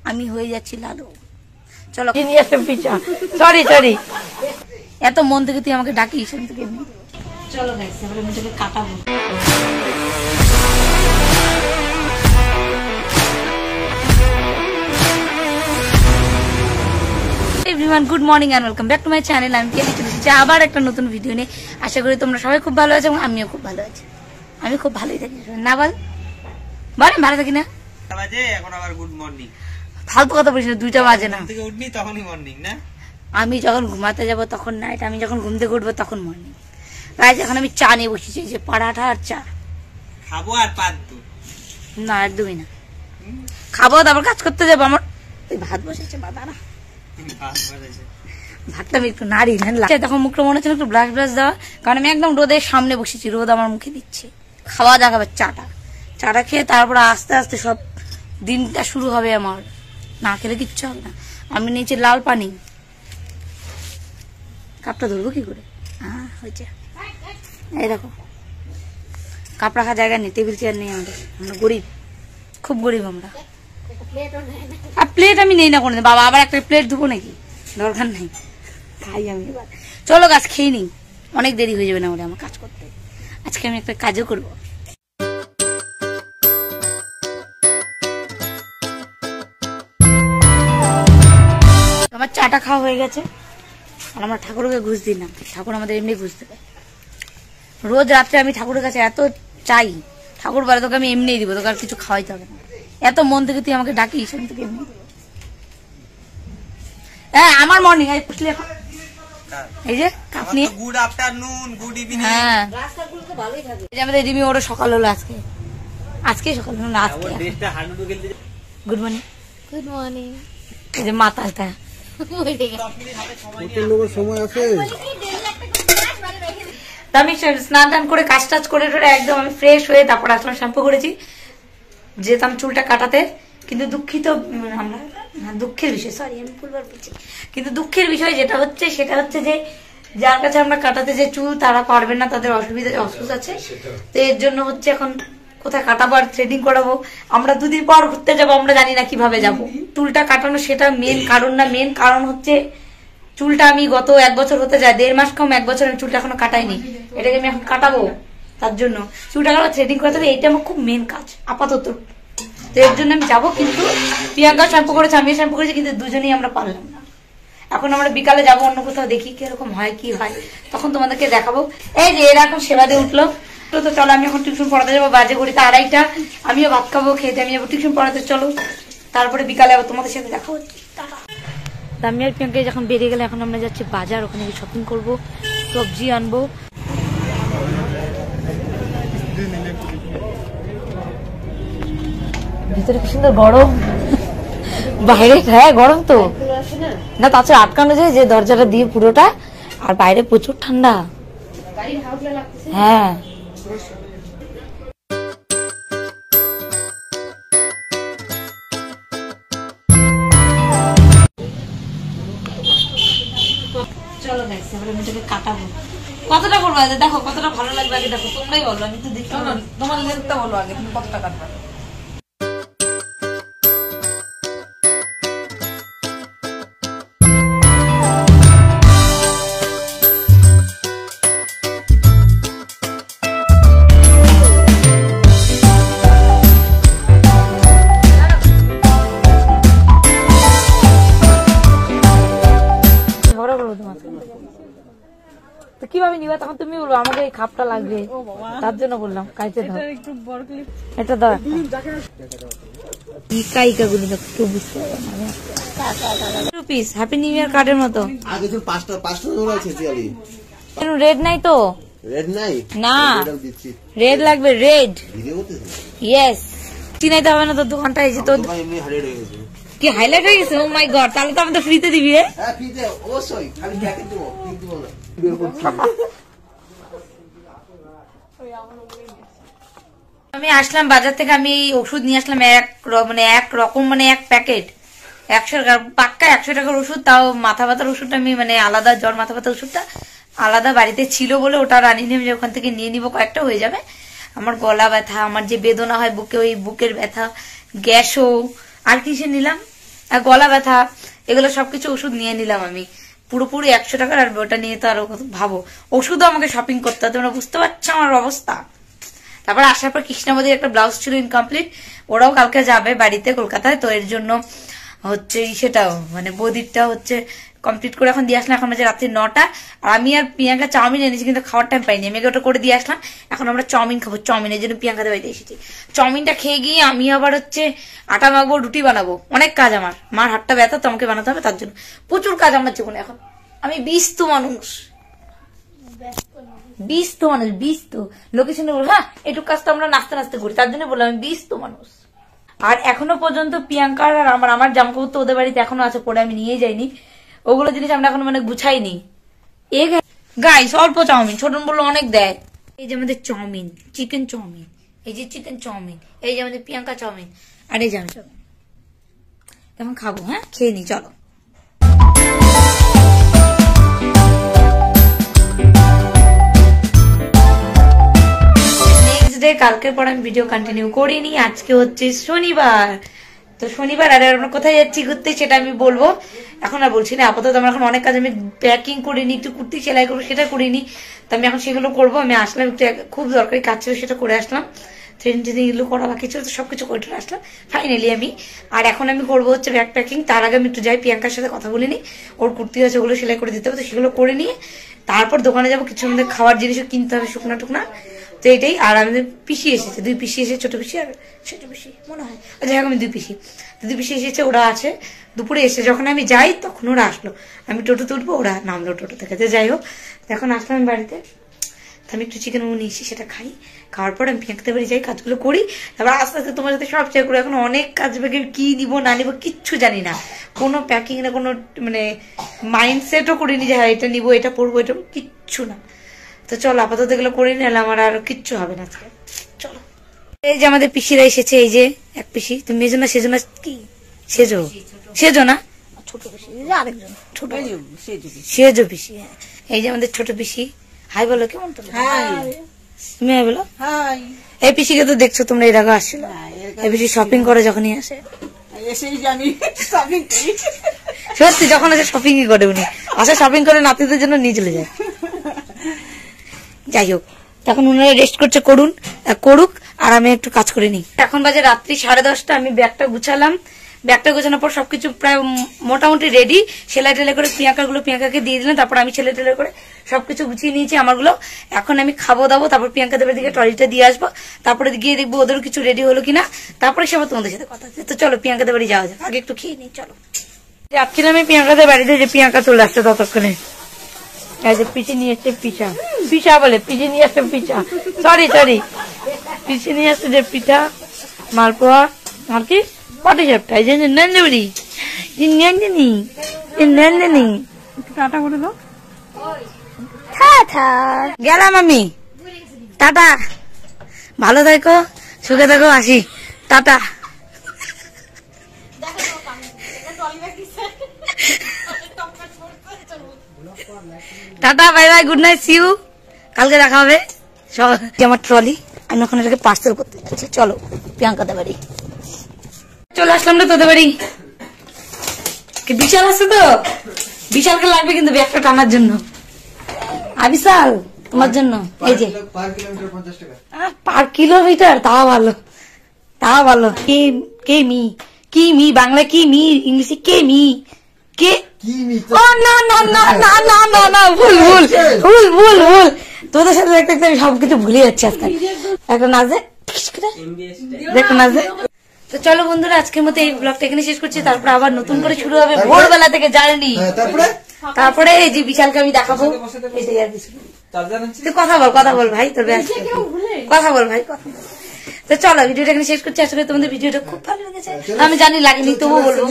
আমি হয়ে যাচ্ছি লালু। চলো সরি সরি, এত মন থেকে তুই আমাকে ডাকিস, চলো গাইস এবার আমি তোকে কাটাবো। Everyone good morning and welcome back to my channel. আমি চলে এসেছি আবার একটা নতুন ভিডিও নিয়ে। আশা করি তোমরা সবাই খুব ভালো আছো এবং আমিও খুব ভালো আছি। আমি খুব ভালোই থাকি না, বল বল ভালো থাকি না। এখন আবার গুড মর্নিং, ফালতু কথা বলিস না, 2টা বাজে না। থেকে উঠবি তখনই মর্নিং না? আমি যখন ঘুমাতে যাব তখন নাইট, আমি যখন ঘুম থেকে উঠবো তখন মর্নিং। গাইস এখন আমি চা নিয়ে বসেছি, যে পরাঠা আর চা খাবো আর পাদ্দু না, একদমই না। খাবো তারপর কাজ করতে যাবো। আমার ভাত বসেছে বাবা, না ভাতটা আমি একটু নাড়ি তখন মুখটা মনে হচ্ছে একটু ব্রাশ ব্রাশ দেওয়া, কারণ আমি একদম রোদের সামনে বসেছি, রোদ আমার মুখে দিচ্ছে। খাওয়া দাওয়া খাবার চাটা খেয়ে তারপর আস্তে আস্তে সব দিনটা শুরু হবে আমার। না খেলে কিচ্ছু হবে না। আমি নিয়েছি লাল পানি, কাপটা ধরবো কি করে? হ্যাঁ হয়েছে, এই দেখো কাপ রাখার জায়গা নেই, টেবিল চেয়ার নেই আমাদের, আমরা গরিব, খুব গরিব আমরা। আর প্লেট আমি নেই না কোনো, বাবা আবার একটা প্লেট ধুবো নাকি? দরকার নেই, খাই আমি এবার। চলো গাছ খেয়ে নিই, অনেক দেরি হয়ে যাবে না বলে আমার কাজ করতে। আজকে আমি একটা কাজও করবো। আমার চাটা খাওয়া হয়ে গেছে, আর আমরা ঠাকুরকে ঘুষ দিই না, ঠাকুর আমাদের এমনি ঘুষ দেবে। রোজ রাত্রে আমি ঠাকুরের কাছে এত চাই, ঠাকুর বলে তোকে আমি এমনিই দিব, তোকে আর কিছু খাওয়াইতে হবে না। এত মন থেকে তুই আমাকে ডাকিস, আমি তোকে এমনি দেবো। হ্যাঁ আমার মর্নিং এই যে কাপ নিয়ে গুড আফটারনুন, গুড ইভিনিং। হ্যাঁ রাস্তাগুলো তো ভালোই থাকে। এই যে আমাদের রিমি ওর সকাল হলো আজকে সকাল হলো না, আজকে। Good morning, good morning. এই যে মাতালটা আমি স্নান টান করে কাজ টাজ করে একদম আমি ফ্রেশ হয়ে তারপর আসলাম, শ্যাম্পু করেছি, যেতাম চুলটা কাটাতে। কিন্তু দুঃখিত, আমরা দুঃখের বিষয়, সরি আমি ভুলবার বলছি, কিন্তু দুঃখের বিষয় যেটা হচ্ছে সেটা হচ্ছে যে যার কাছে আমরা কাটাতে যে চুল তারা পারবে না, তাদের অসুখ আছে। তো এর জন্য হচ্ছে এখন কোথায় কাটাবো আর থ্রেডিং করাবো। আমরা 2 দিন পর ঘুরতে যাবো, আমরা জানি না কিভাবে যাব। চুলটা কাটানো সেটা মেন কারণ না, মেন কারণ হচ্ছে চুলটা আমি গত 1 বছর হতে যায়, 1.5 মাস কম 1 বছর আমি চুলটা এখনো কাটাইনি। এটাকে আমি এখন কাটাবো, তার জন্য চুলটা থ্রেডিং করতে হবে, এইটা আমার খুব মেন কাজ আপাতত। তো এর জন্য আমি যাবো, কিন্তু প্রিয়াঙ্কা শ্যাম্পু করেছে, আমিও শ্যাম্পু করেছি, কিন্তু দুজনেই আমরা পারলাম না। এখন আমরা বিকালে যাবো অন্য কোথাও, দেখি কিরকম হয় কি হয়, তখন তোমাদেরকে দেখাবো। এই যে এরা এখন সেবা দিয়ে উঠলো, তো চলো আমি এখন টিউশন পড়াতে যাবো, বাজে ঘড়িতে 2:30। আমিও ভাত খাবো, খেতে আমি যাবো টিউশন পড়াতে। চলো তারপরে বিকালে আবার তোমাদের সাথে দেখা হচ্ছে। আমি আর প্রিয়াঙ্কা যখন বেরিয়ে গেলে, এখন আমরা যাচ্ছি বাজার, ওখানে শপিং করবো, সবজি আনবো। ভিতরে কি সুন্দর গরম, বাইরে হ্যাঁ গরম তো না, তাছাড়া আটকানো যায় যে দরজাটা দিয়ে পুরোটা, আর বাইরে প্রচুর ঠান্ডা। হ্যাঁ চলো গাইস এবার আমি তোকে কাটাবো। কতটা করবো আগে দেখো, কতটা ভালো লাগবে আগে দেখো, তোমরাই বলো, আমি তো দেখি তোমার লেন্থটা বলো আগে, তুমি কতটা কাটবে। কিভাবে নিবা তখন তুমি বলবো, আমাকে এই খাপটা লাগবে, তার জন্য বললাম কাইতে দাও, এটা দাও ইকা গুলি দাও, কেউ বুঝতে পারবে না। রুপিস হ্যাপি নিউ ইয়ার কার্ডের মতো। আগে তো 5টা আছে জিয়ালি। কেন রেড নাই তো? রেড নাই না, রেড লাগবে, রেড। ভিডিও করতেছ? ইয়েস, চিনাইতে হবে না তোর দোকানটা, এই যে তোর এমনি হাইলাইট হয়ে গেছে। কি হাইলাইট হয়ে গেছে? ও মাই গড, তাহলে তো আমাদের ফ্রিতে দিবি। হ্যাঁ ফ্রিতে অবশ্যই, খালি প্যাকেট দেবো, ঠিক দেবো না। আমি আসলাম বাজার থেকে, আমি ওষুধ নিয়ে আসলাম এক রকম এক প্যাকেট 100 টাকা, পাক্কা 100 টাকার ওষুধ। তাও মাথা ব্যথার ওষুধটা আমি আলাদা, জ্বর মাথা ব্যথার ওষুধটা আলাদা বাড়িতে ছিল বলে ওটা আনি নি, ওখান থেকে নিয়ে নিবো, কয়েকটা হয়ে যাবে। আমার গলা ব্যথা, আমার যে বেদনা হয় বুকে, ওই বুকের ব্যথা, গ্যাসও, আর কিসে নিলাম আর গলা ব্যথা এগুলো সবকিছু ওষুধ নিয়ে নিলাম আমি পুরোপুরি 100 টাকার। আর ওটা নিয়ে তো আরো ভাবো ওষুধও আমাকে শপিং করতে হয়, তোমরা বুঝতে পারছো আমার অবস্থা। তারপর আসার পর কৃষ্ণাবতীর একটা ব্লাউজ ছিল ইনকমপ্লিট, ওরাও কালকে যাবে বাড়িতে কলকাতায়, তো এর জন্য হচ্ছে সেটাও মানে বৌদিরটা হচ্ছে কমপ্লিট করে এখন দিয়ে আসলাম। এখন বাজে রাত্রি 9টা। আর আমি আর প্রিয়াঙ্কা চাউমিন এনেছি কিন্তু খাওয়ার টাইম পাইনি, আমি ওটা করে দিয়ে আসলাম। এখন আমরা চাউমিন খাবো, চাউমিনের জন্য প্রিয়াঙ্কাদের বাড়িতে এসেছি। চাউমিনটা খেয়ে গিয়ে আমি আবার হচ্ছে আটা মাখবো, রুটি বানাবো, অনেক কাজ আমার। মার হাতটা ব্যথা তো আমাকে বানাতে হবে, তার জন্য প্রচুর কাজ আমার জীবনে। এখন আমি ব্যস্ত মানুষ, ব্যস্ত লোকেশনে বলবো হ্যাঁ এটুকু কাজ তো আমরা নাচতে নাচতে করি, তার জন্য বললাম আমি ব্যস্ত মানুষ। আর এখনো পর্যন্ত প্রিয়াঙ্কার আর আমার জামাকাপড় তো ওদের বাড়িতে এখনো আছে পরে, আমি নিয়ে যাইনি ওগুলো জিনিস, আমরা এখনো মানে গুছাইনি। গাইস অল্প চাউমিন, ছোটন বললো অনেক দেয়। এই যে আমাদের চাউমিন, চিকেন চাউমিন, এই যে চিকেন চাউমিন, এই যে আমাদের প্রিয়াঙ্কা চাউমিন, আর এই যে আমি চাউমিন। এখন খাবো, হ্যাঁ খেয়ে নি চলো। কালকের পর আমি ভিডিও কন্টিনিউ করিনি, আজকে হচ্ছে শনিবার। তো শনিবার আর আমরা কোথায় যাচ্ছি ঘুরতে সেটা আমি বলবো, এখন আর বলছি না। আপাতত আমার এখন অনেক কাজ, আমি প্যাকিং করিনি, একটু কুর্তি সেলাই করবো সেটা করিনি, তো আমি এখন সেগুলো করবো। আমি আসলাম একটু খুব দরকারি কাজ ছিল সেটা করে আসলাম, ট্রেন এগুলো করা বাকি ছিল, তো সবকিছু করে আসলাম ফাইনালি আমি। আর এখন আমি করবো হচ্ছে ব্যাগ প্যাকিং। তার আগে আমি একটু যাই, প্রিয়াঙ্কার সাথে কথা বলিনি, ওর কুর্তি আছে ওগুলো সেলাই করে দিতে হবে, তো সেগুলো করে নিয়ে তারপর দোকানে যাবো, কিছু আমাদের খাওয়ার জিনিসও কিনতে হবে শুকনা টুকনা, তো এটাই। আর আমাদের পিসি এসেছে, 2 পিসি এসেছে, ছোট পিসি আর ছোট পিসি মনে হয়, যাই হোক আমি 2 পিসি এসেছে, ওরা আছে। দুপুরে এসে যখন আমি যাই তখন ওরা আসলো, আমি টোটো তুলবো, ওরা নামলো টোটো থেকে। তো যাই হোক এখন আসলাম আমি বাড়িতে, আমি একটু চিকেন নিয়ে এসে সেটা খাই, খাওয়ার পর আমি প্রিয়াঙ্কাদের বাড়ি যাই, কাজগুলো করি, তারপর আস্তে আস্তে তোমার সাথে সব শেয়ার করি। এখন অনেক কাজ ব্যাগে কি দিব না নিব কিচ্ছু জানি না, কোনো প্যাকিং না, কোনো মানে মাইন্ডসেটও করিনি যে হ্যাঁ এটা নিবো এটা পরবো, এটা কিচ্ছু না। তো চলো আপাতত এগুলো করে নিলাম, আমার আর কিচ্ছু হবে না আজকে, চলো। এই যে আমাদের পিসিরা এসেছে, এই যে এক পিসি, তুমি মেজো না সেজো না কি সেজো না, ছোট পিসি আরেকজন ছোট সেজো পিসি, এই যে আমাদের ছোট পিসি। হাই বলো, কেমন তুমি? তুমি হাই বলো। এই পিসিকে তো দেখছো তোমরা, এর আগে আসছিল, এই পিসি শপিং করে যখনই আসে, সত্যি যখন আসে শপিংই করে উনি, আসে শপিং করে নাতিদের জন্য নিয়ে চলে যায়। যাই হোক তখন উনারা রেস্ট করছে, করুক আর আমি একটু কাজ করে নিই। এখন বাজে রাত্রি 10:30, আমি ব্যাগটা গুছালাম, ব্যাগটা গোছানোর পর সবকিছু প্রায় মোটামুটি রেডি, সেলাই টেলাই করে প্রিয়াঙ্কাকে দিয়ে দিলাম, তারপর আমি সেলাই টেলাই করে সবকিছু গুছিয়ে নিয়েছি আমারগুলো। এখন আমি খাবো দাবো, তারপর প্রিয়াঙ্কাদের দিকে ট্রলিটা দিয়ে আসবো, তারপরে গিয়ে দেখবো ওদেরও কিছু রেডি হলো কিনা, তারপরে সে আবার তোমাদের সাথে কথা হচ্ছে। তো চলো প্রিয়াঙ্কাদের বাড়ি যাওয়া যাক, আগে একটু খেয়ে নিই চলো। যাচ্ছিলাম আমি প্রিয়াঙ্কাদের বাড়িতে, যে প্রিয়াঙ্কা চলে আসছে ততক্ষণে, এই যে পিঠে নিয়ে এসছে পিঠা বলে পিঠে নিয়ে আসছে সরি পিঠে নিয়ে আসছে যে পিঠা, মালপোয়া আর কি পাটি সাপটা, এই যে নন্দবড়ি নন্দিনী টাটা করে দাও, গেলাম আমি, টাটা, ভালো থাকো সুখে থাকো, আসি, tata. Tata bye bye, good night, see you, কালকে দেখা হবে। আমার ট্রলি আমি ওখানে এটাকে পার্সেল করতে যাচ্ছি, চলো প্রিয়াঙ্কাদের বাড়ি চলে আসলাম রে, তোদের বাড়ি। বিশাল আছে তো, বিশালকে লাগবে কিন্তু ব্যাগটা টানার জন্য, আর বিশাল তোমার জন্য, এই যে পার কিলোমিটার, তা ভালো। কি মি বাংলা, কি মি ইংলিশে, কে মি কে, ও না ভুল তোদের সাথে দেখতে দেখতে সবকিছু ভুলে যাচ্ছি আজকাল। একটা নাচ দেখো নাচ। তো চলো বন্ধুরা আজকের মতো এই ব্লগটা এখানে শেষ করছি, তারপরে আবার নতুন করে শুরু হবে ভোরবেলা থেকে জার্নি। তারপরে এই যে বিশালকে আমি দেখাবো, কথা বল ভাই, তোর কথা বল ভাই, কথা। তো চলো ভিডিওটা এখানে শেষ করছি, আসলে তোমাদের ভিডিওটা খুব ভালো লেগেছে, আমি জানি লাগেনি তবুও বলবো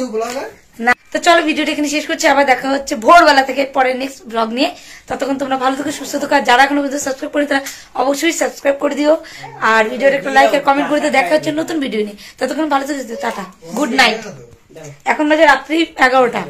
না। তো চলো ভিডিওটা এখানে শেষ করছি, আবার দেখা হচ্ছে ভোরবেলা থেকে পরে নেক্সট ব্লগ নিয়ে। ততক্ষণ তোমরা ভালো থেকো, সুস্থ থাকো, আর যারা এখনো পর্যন্ত সাবস্ক্রাইব করে তারা অবশ্যই সাবস্ক্রাইব করে দিও, আর ভিডিওটা একটা লাইক আর কমেন্ট করে দিও। দেখা হচ্ছে নতুন ভিডিও নিয়ে, ততক্ষণ ভালো থেকো, টাটা, গুড নাইট। এখন বাজে রাত্রি 11টা।